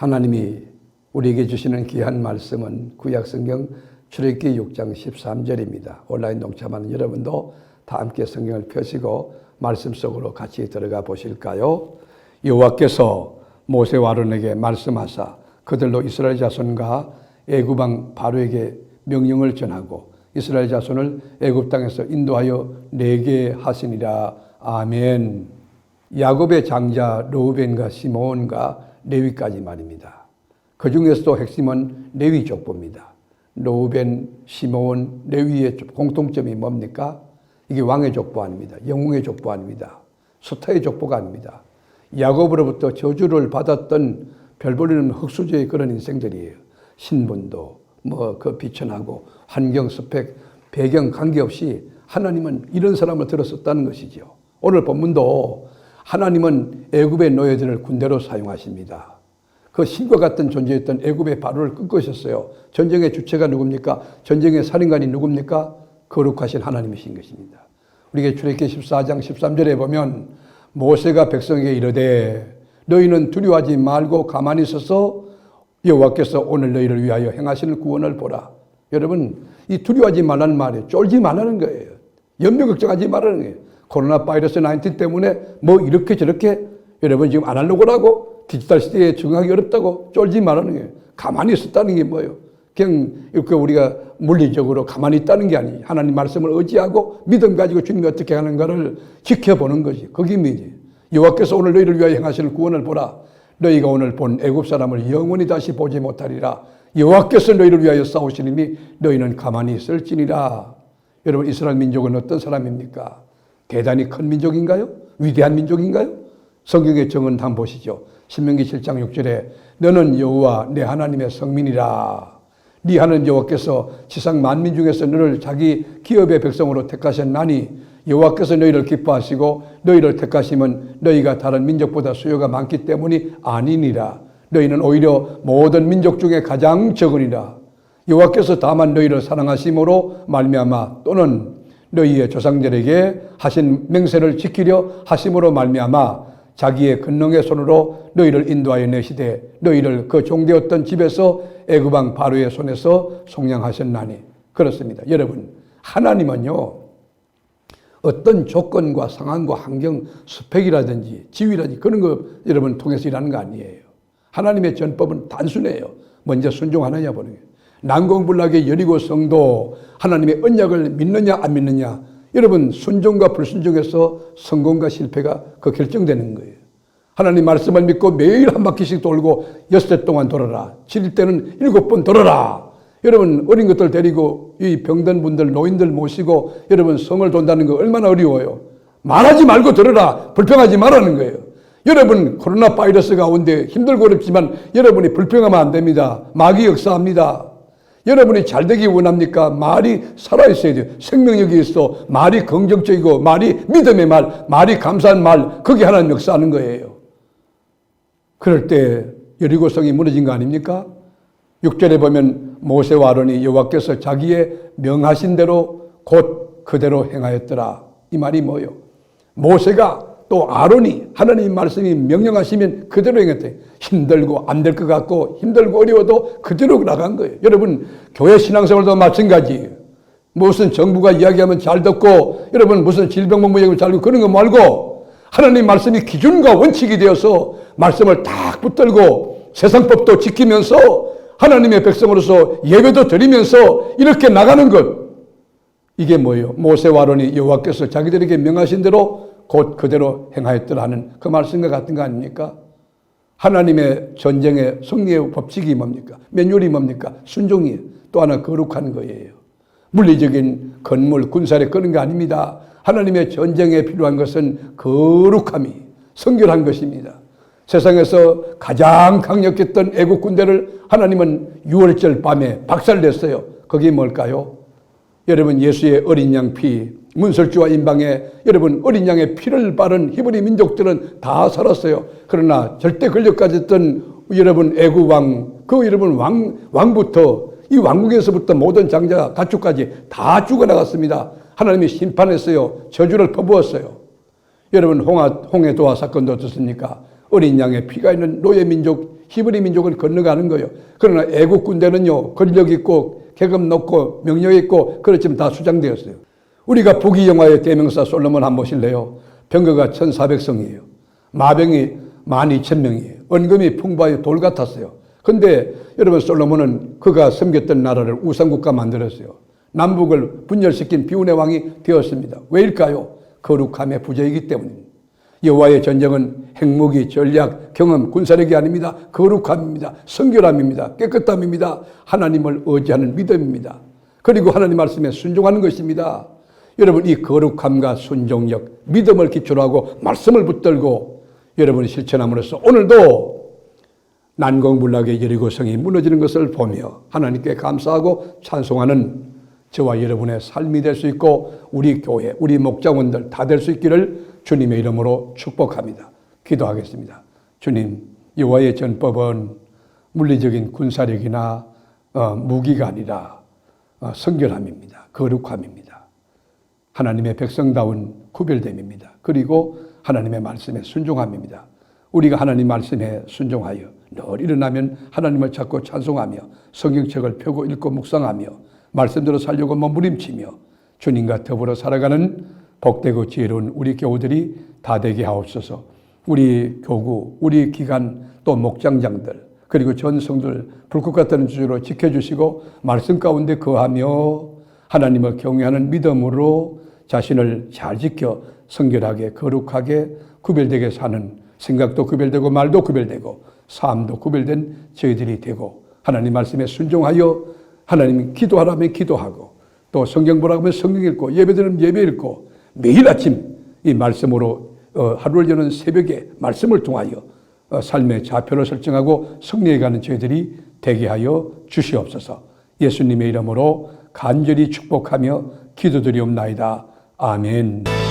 하나님이 우리에게 주시는 귀한 말씀은 구약성경 출애굽기 6장 13절입니다. 온라인 동참하는 여러분도 다 함께 성경을 펴시고 말씀 속으로 같이 들어가 보실까요? 여호와께서 모세와 아론에게 말씀하사 그들로 이스라엘 자손과 애굽 왕 바로에게 명령을 전하고 이스라엘 자손을 애굽 땅에서 인도하여 내게 하시니라. 아멘. 야곱의 장자 르우벤과 시므온과 레위까지 말입니다. 그 중에서도 핵심은 레위 족보입니다. 르우벤, 시므온, 레위의 공통점이 뭡니까? 이게 왕의 족보 아닙니다. 영웅의 족보 아닙니다. 스타의 족보가 아닙니다. 야곱으로부터 저주를 받았던 별볼이는 흙수저의 그런 인생들이에요. 신분도 그 비천하고 환경, 스펙, 배경 관계없이 하나님은 이런 사람을 들었었다는 것이죠. 오늘 본문도 하나님은 애굽의 노예들을 군대로 사용하십니다. 그 신과 같은 존재였던 애굽의 바로를 끄끄셨어요. 전쟁의 주체가 누굽니까? 전쟁의 살인관이 누굽니까? 거룩하신 하나님이신 것입니다. 우리가 출애굽기 14장 13절에 보면 모세가 백성에게 이르되 너희는 두려워하지 말고 가만히 있어서 여호와께서 오늘 너희를 위하여 행하시는 구원을 보라. 여러분, 이 두려워하지 말라는 말이에요. 쫄지 말라는 거예요. 염려 걱정하지 말라는 거예요. 코로나 바이러스 19 때문에 뭐 이렇게 저렇게 여러분 지금 아날로그라고 디지털 시대에 적응하기 어렵다고 쫄지 말라는 거예요. 가만히 있었다는 게 뭐예요? 그냥 이렇게 우리가 물리적으로 가만히 있다는 게 아니에요. 하나님 말씀을 의지하고 믿음 가지고 주님이 어떻게 하는가를 지켜보는 것이 그게 뭐지? 여호와께서 오늘 너희를 위하여 행하시는 구원을 보라. 너희가 오늘 본 애굽 사람을 영원히 다시 보지 못하리라. 여호와께서 너희를 위하여 싸우시니 너희는 가만히 있을지니라. 여러분, 이스라엘 민족은 어떤 사람입니까? 대단히 큰 민족인가요? 위대한 민족인가요? 성경의 정은 한번 보시죠. 신명기 7장 6절에 너는 여호와 내 하나님의 성민이라. 네 하나님 여호와께서 지상 만민 중에서 너를 자기 기업의 백성으로 택하셨나니 여호와께서 너희를 기뻐하시고 너희를 택하시면 너희가 다른 민족보다 수요가 많기 때문이 아니니라. 너희는 오히려 모든 민족 중에 가장 적으니라. 여호와께서 다만 너희를 사랑하심으로 말미암아 또는 너희의 조상들에게 하신 맹세를 지키려 하심으로 말미암아 자기의 권능의 손으로 너희를 인도하여 내시되 너희를 그 종되었던 집에서 애굽 왕 바로의 손에서 속량하셨나니. 그렇습니다. 여러분, 하나님은요 어떤 조건과 상황과 환경, 스펙이라든지 지위라든지 그런 거 여러분 통해서 일하는 거 아니에요. 하나님의 전법은 단순해요. 먼저 순종하느냐 보는 거예요. 난공불락의 여리고 성도 하나님의 언약을 믿느냐 안 믿느냐. 여러분, 순종과 불순종에서 성공과 실패가 그 결정되는 거예요. 하나님 말씀을 믿고 매일 한 바퀴씩 돌고 6해 동안 돌아라. 7일 때는 7번 돌아라. 여러분, 어린 것들 데리고 이 병든 분들, 노인들 모시고 여러분 성을 돈다는 거 얼마나 어려워요. 말하지 말고 들어라. 불평하지 말라는 거예요. 여러분, 코로나 바이러스 가운데 힘들고 어렵지만 여러분이 불평하면 안 됩니다. 마귀 역사합니다. 여러분이 잘 되기 원합니까? 말이 살아있어야 돼요. 생명력이 있어. 말이 긍정적이고 말이 믿음의 말, 말이 감사한 말, 그게 하나님 역사하는 거예요. 그럴 때 여리고성이 무너진 거 아닙니까? 6절에 보면 모세와 아론이 여호와께서 자기의 명하신 대로 곧 그대로 행하였더라. 이 말이 뭐예요? 모세가 또 아론이 하나님 말씀이 명령하시면 그대로 행했대요. 힘들고 안 될 것 같고 힘들고 어려워도 그대로 나간 거예요. 여러분, 교회 신앙생활도 마찬가지예요. 무슨 정부가 이야기하면 잘 듣고 여러분 무슨 질병본부 얘기하면 잘 듣고 그런 거 말고 하나님 말씀이 기준과 원칙이 되어서 말씀을 딱 붙들고 세상법도 지키면서 하나님의 백성으로서 예배도 드리면서 이렇게 나가는 것. 이게 뭐예요? 모세와 아론이 여호와께서 자기들에게 명하신 대로 곧 그대로 행하였더라 하는 그 말씀과 같은 거 아닙니까? 하나님의 전쟁의 승리의 법칙이 뭡니까? 매뉴얼이 뭡니까? 순종이에요. 또 하나 거룩한 거예요. 물리적인 건물, 군사력 그런 게 아닙니다. 하나님의 전쟁에 필요한 것은 거룩함이, 성결한 것입니다. 세상에서 가장 강력했던 애국 군대를 하나님은 6월절 밤에 박살냈어요. 그게 뭘까요? 여러분, 예수의 어린 양 피, 문설주와 임방에 여러분 어린 양의 피를 바른 히브리 민족들은 다 살았어요. 그러나 절대 권력까지 했던 여러분 애국 왕, 그 여러분 왕부터 이 왕국에서부터 모든 장자 가축까지 다 죽어나갔습니다. 하나님이 심판했어요. 저주를 퍼부었어요. 여러분 홍해 도화 사건도 어떻습니까? 어린 양의 피가 있는 노예 민족 히브리 민족을 건너가는 거예요. 그러나 애국 군대는요, 권력 있고 계급 높고 명령 있고 그렇지만 다 수장되었어요. 우리가 북이 영화의 대명사 솔로몬 한번 보실래요? 병거가 1,400성이에요. 마병이 12,000명이에요. 은금이 풍부하여 돌 같았어요. 근데 여러분, 솔로몬은 그가 섬겼던 나라를 우상국가 만들었어요. 남북을 분열시킨 비운의 왕이 되었습니다. 왜일까요? 거룩함의 부재이기 때문입니다. 여호와의 전쟁은 핵무기, 전략, 경험, 군사력이 아닙니다. 거룩함입니다. 성결함입니다. 깨끗함입니다. 하나님을 의지하는 믿음입니다. 그리고 하나님 말씀에 순종하는 것입니다. 여러분, 이 거룩함과 순종력, 믿음을 기초로 하고 말씀을 붙들고 여러분이 실천함으로써 오늘도 난공불락의 여리고성이 무너지는 것을 보며 하나님께 감사하고 찬송하는 저와 여러분의 삶이 될 수 있고 우리 교회, 우리 목자원들 다 될 수 있기를 주님의 이름으로 축복합니다. 기도하겠습니다. 주님, 여호와의 전법은 물리적인 군사력이나 무기가 아니라 성결함입니다. 거룩함입니다. 하나님의 백성다운 구별됨입니다. 그리고 하나님의 말씀에 순종함입니다. 우리가 하나님 말씀에 순종하여 늘 일어나면 하나님을 찾고 찬송하며 성경책을 펴고 읽고 묵상하며 말씀대로 살려고 몸부림치며 주님과 더불어 살아가는 복되고 지혜로운 우리 교우들이 다 되게 하옵소서. 우리 교구, 우리 기관 또 목장장들 그리고 전 성들 불꽃 같은 주로 지켜주시고 말씀 가운데 거하며 하나님을 경외하는 믿음으로 자신을 잘 지켜 성결하게 거룩하게 구별되게 사는 생각도 구별되고 말도 구별되고 삶도 구별된 저희들이 되고 하나님 말씀에 순종하여 하나님 기도하라면 기도하고 또 성경 보라고 하면 성경 읽고 예배드리면 예배 읽고 매일 아침 이 말씀으로 하루를 여는 새벽에 말씀을 통하여 삶의 좌표를 설정하고 승리해가는 저희들이 되게 하여 주시옵소서. 예수님의 이름으로 간절히 축복하며 기도드리옵나이다. 아멘.